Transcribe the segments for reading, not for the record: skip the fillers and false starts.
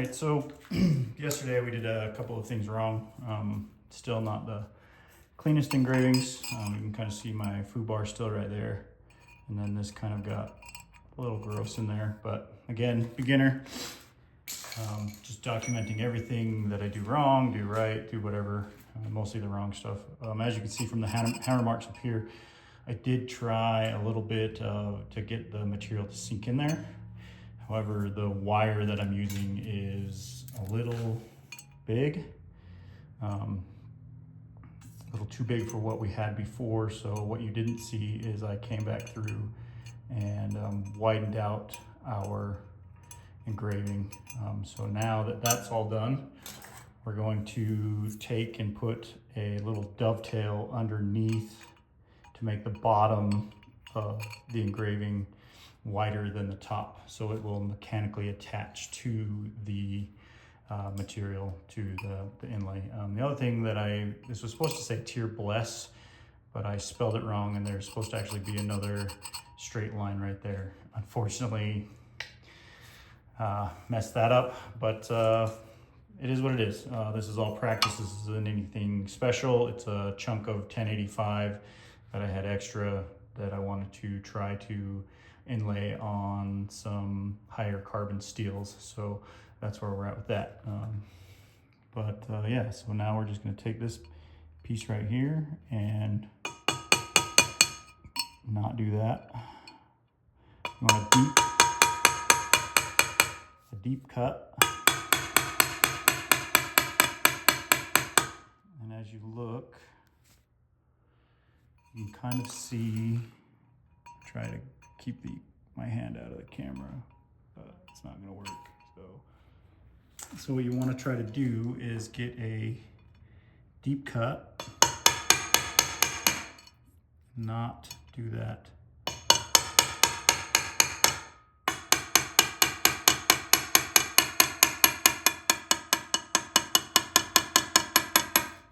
right, so yesterday we did a couple of things wrong. Still not the cleanest engravings. You can kind of see my foo bar still right there. And then this kind of got a little gross in there, but again, beginner. Just documenting everything that I do wrong, do right, do whatever, mostly the wrong stuff. As you can see from the hammer marks up here, I did try a little bit to get the material to sink in there. However, the wire that I'm using is a little big, a little too big for what we had before. So what you didn't see is I came back through and widened out our engraving. So now that that's all done, we're going to take and put a little dovetail underneath to make the bottom of the engraving wider than the top, so it will mechanically attach to the material, to the inlay. The other thing that this was supposed to say tier bless, but I spelled it wrong, and there's supposed to actually be another straight line right there. Unfortunately, messed that up, but it is what it is. This is all practice. This isn't anything special. It's a chunk of 1085 that I had extra that I wanted to try to inlay on some higher carbon steels. So that's where we're at with that. Yeah, so now we're just going to take this piece right here and not do that. You want a deep cut. And as you look, you can kind of see, try to keep my hand out of the camera, but it's not gonna work. So what you wanna try to do is get a deep cut, not do that.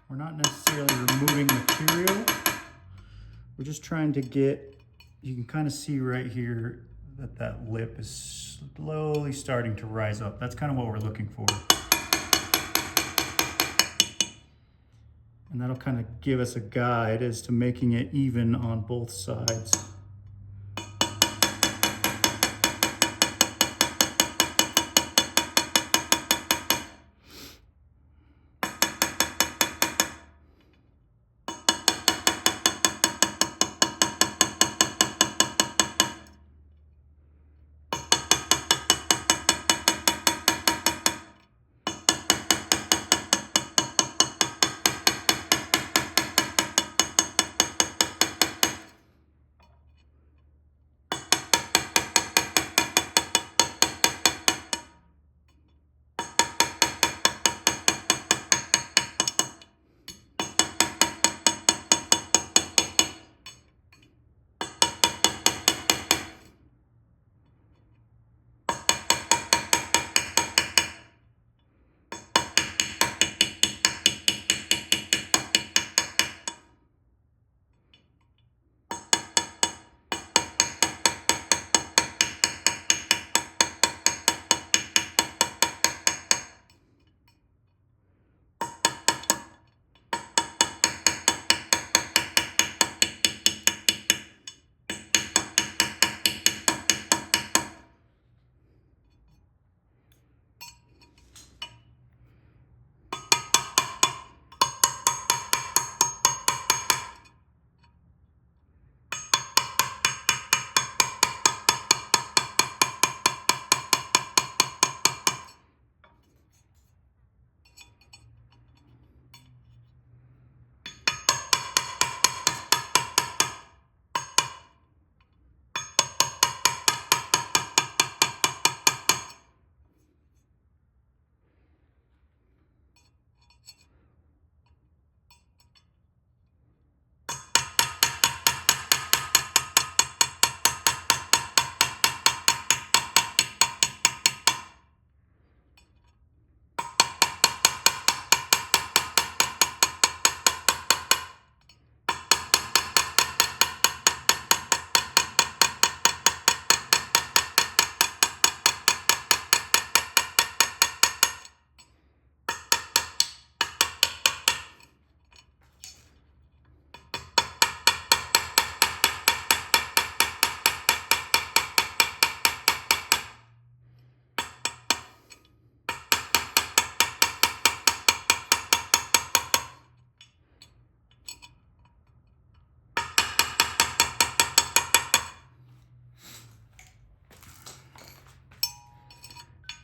We're not necessarily removing material. We're just trying to get, you can kind of see right here that lip is slowly starting to rise up. That's kind of what we're looking for. And that'll kind of give us a guide as to making it even on both sides.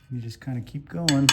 You just kind of keep going.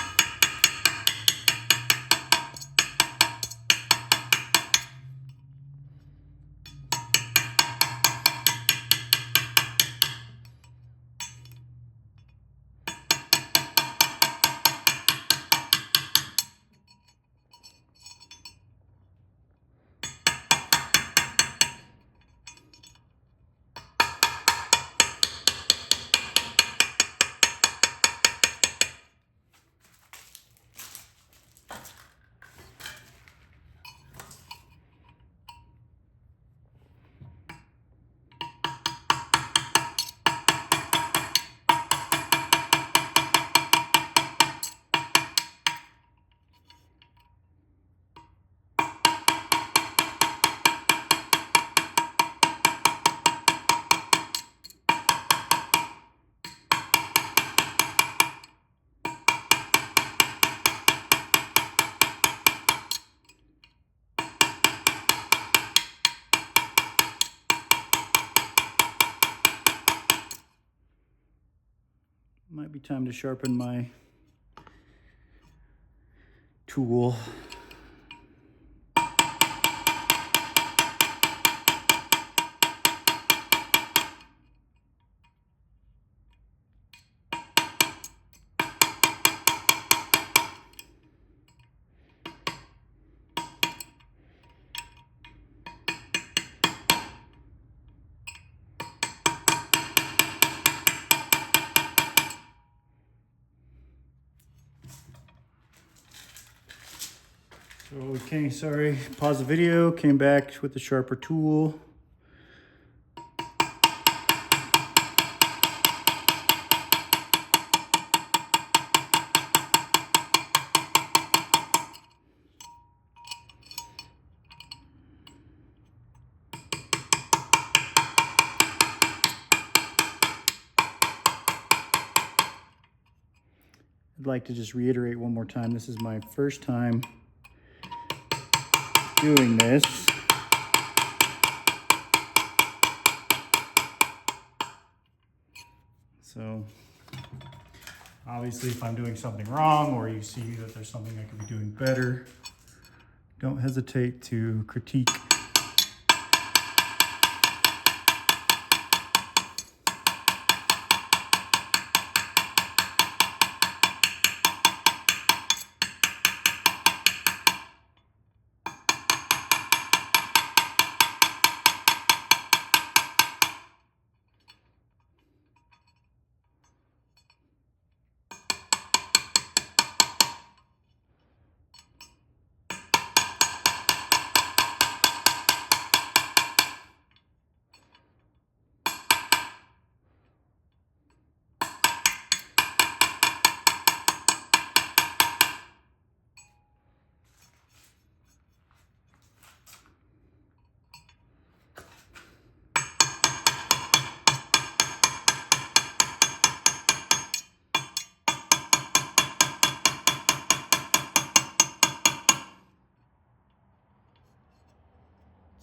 Might be time to sharpen my tool. So pause the video, came back with the sharper tool. I'd like to just reiterate one more time, this is my first time doing this. So obviously if I'm doing something wrong or you see that there's something I could be doing better, don't hesitate to critique.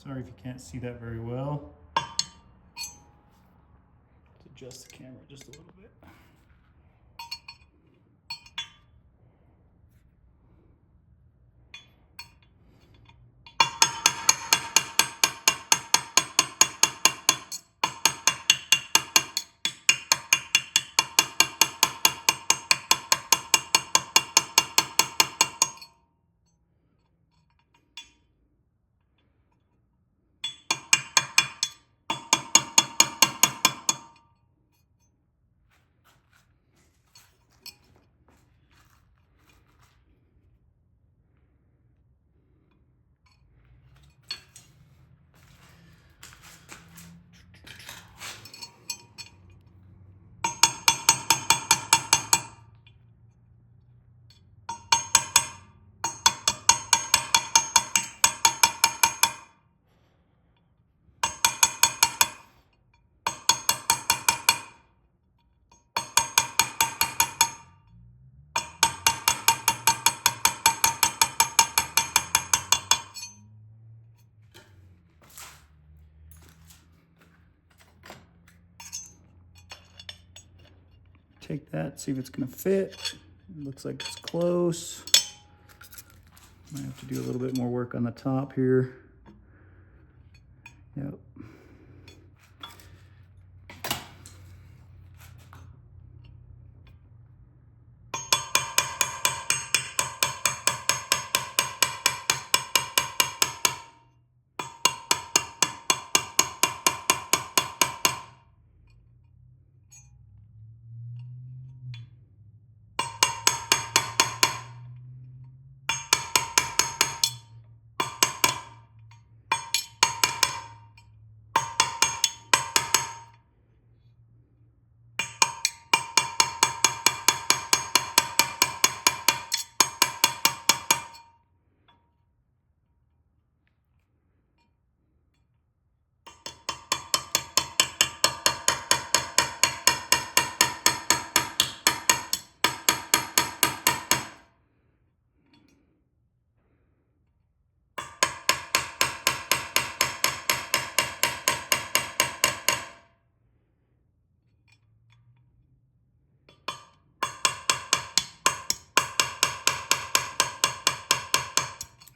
Sorry if you can't see that very well. Let's adjust the camera just a little bit. take that, see if it's gonna fit. It looks like it's close. Might have to do a little bit more work on the top here. Yep.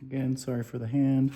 Again, sorry for the hand.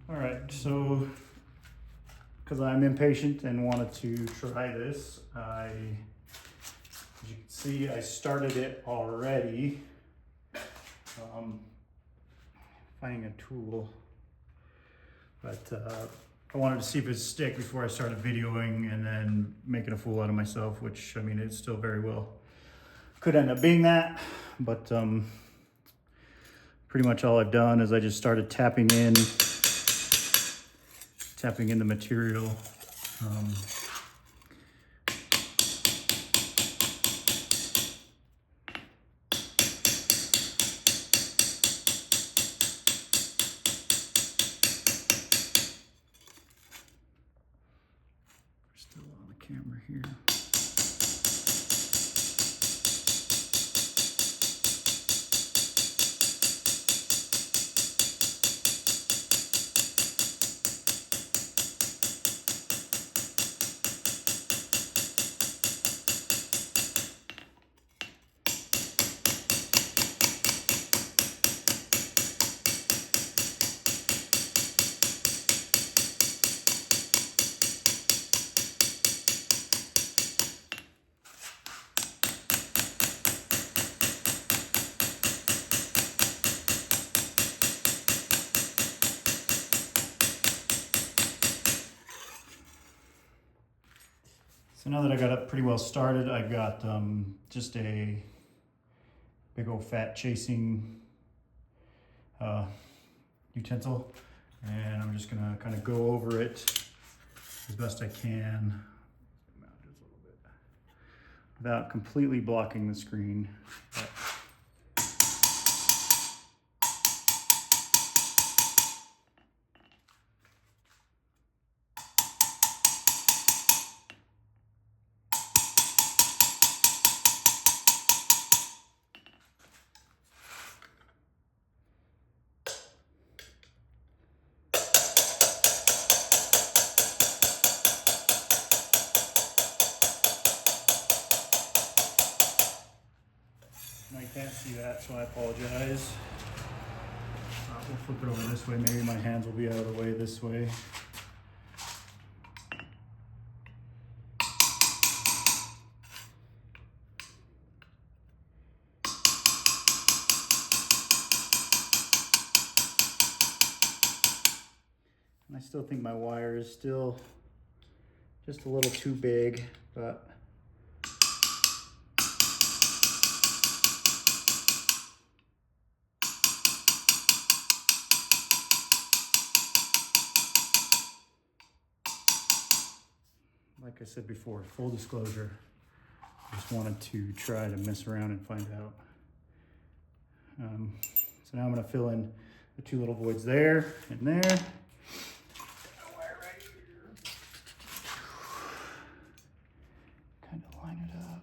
All right, so because I'm impatient and wanted to try this, as you can see, I started it already. Finding a tool, but I wanted to see if it'd stick before I started videoing and then making a fool out of myself, which, I mean, it still very well could end up being that, but pretty much all I've done is I just started tapping in the material. Still on the camera here. So now that I got it pretty well started, I've got just a big old fat chasing utensil, and I'm just gonna kind of go over it as best I can without completely blocking the screen. But can't see that, so I apologize. We'll flip it over this way. Maybe my hands will be out of the way this way. And I still think my wire is still just a little too big, but like I said before, full disclosure, I just wanted to try to mess around and find out. So now I'm going to fill in the two little voids there and there. Kind of line it up.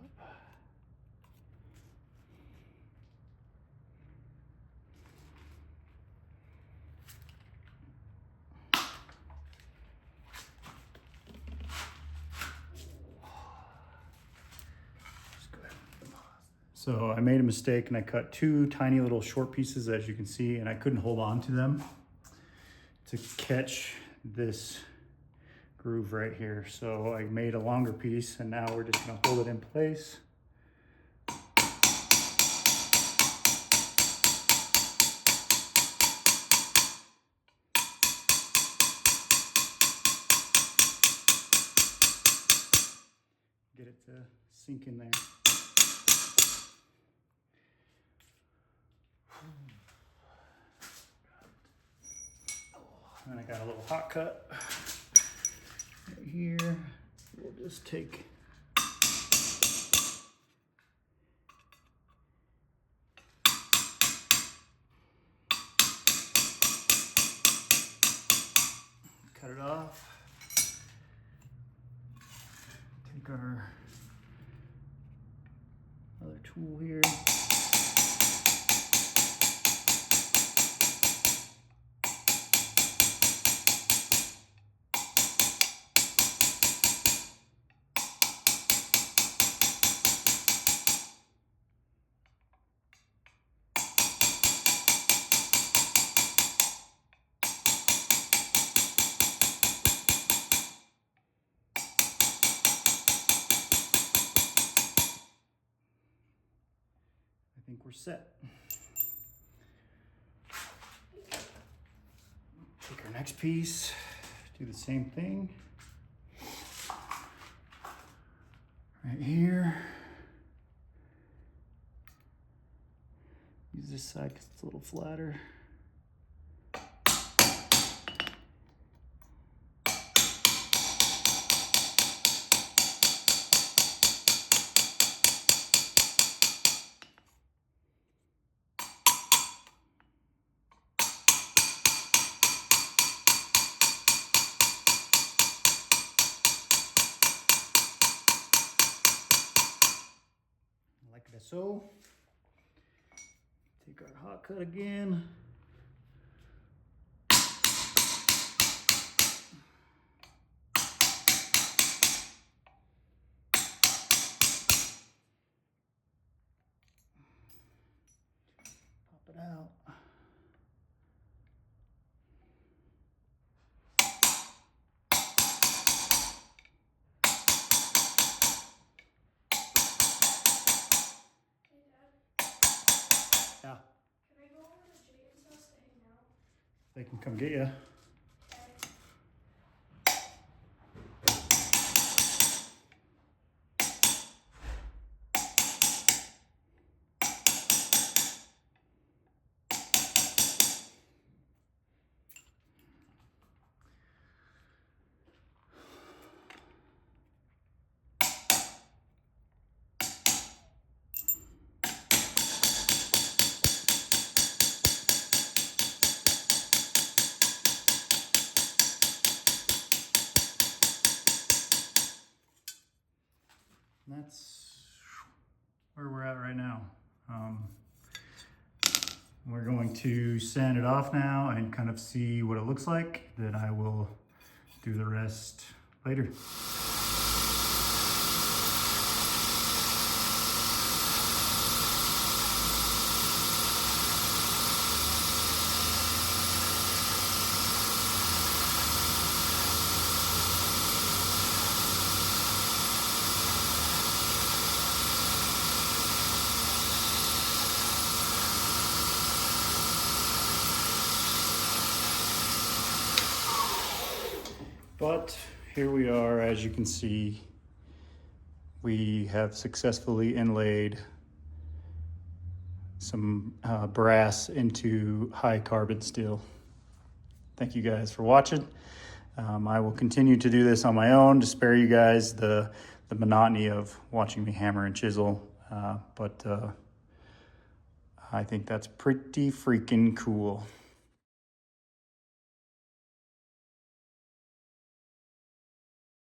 So I made a mistake and I cut two tiny little short pieces, as you can see, and I couldn't hold on to them to catch this groove right here. So I made a longer piece, and now we're just gonna hold it in place. Get it to sink in there. And I got a little hot cut right here. We'll just take cut it off. Take our other tool here. I think we're set. Take our next piece, do the same thing. Right here. Use this side because it's a little flatter. Like so. Take our hot cut again. Pop it out. Yeah. Can I go over to Jaden's house to hang out? They can come get you. And that's where we're at right now. We're going to sand it off now and kind of see what it looks like. Then I will do the rest later. But here we are, as you can see, we have successfully inlaid some brass into high carbon steel. Thank you guys for watching. I will continue to do this on my own to spare you guys the monotony of watching me hammer and chisel. But I think that's pretty freaking cool.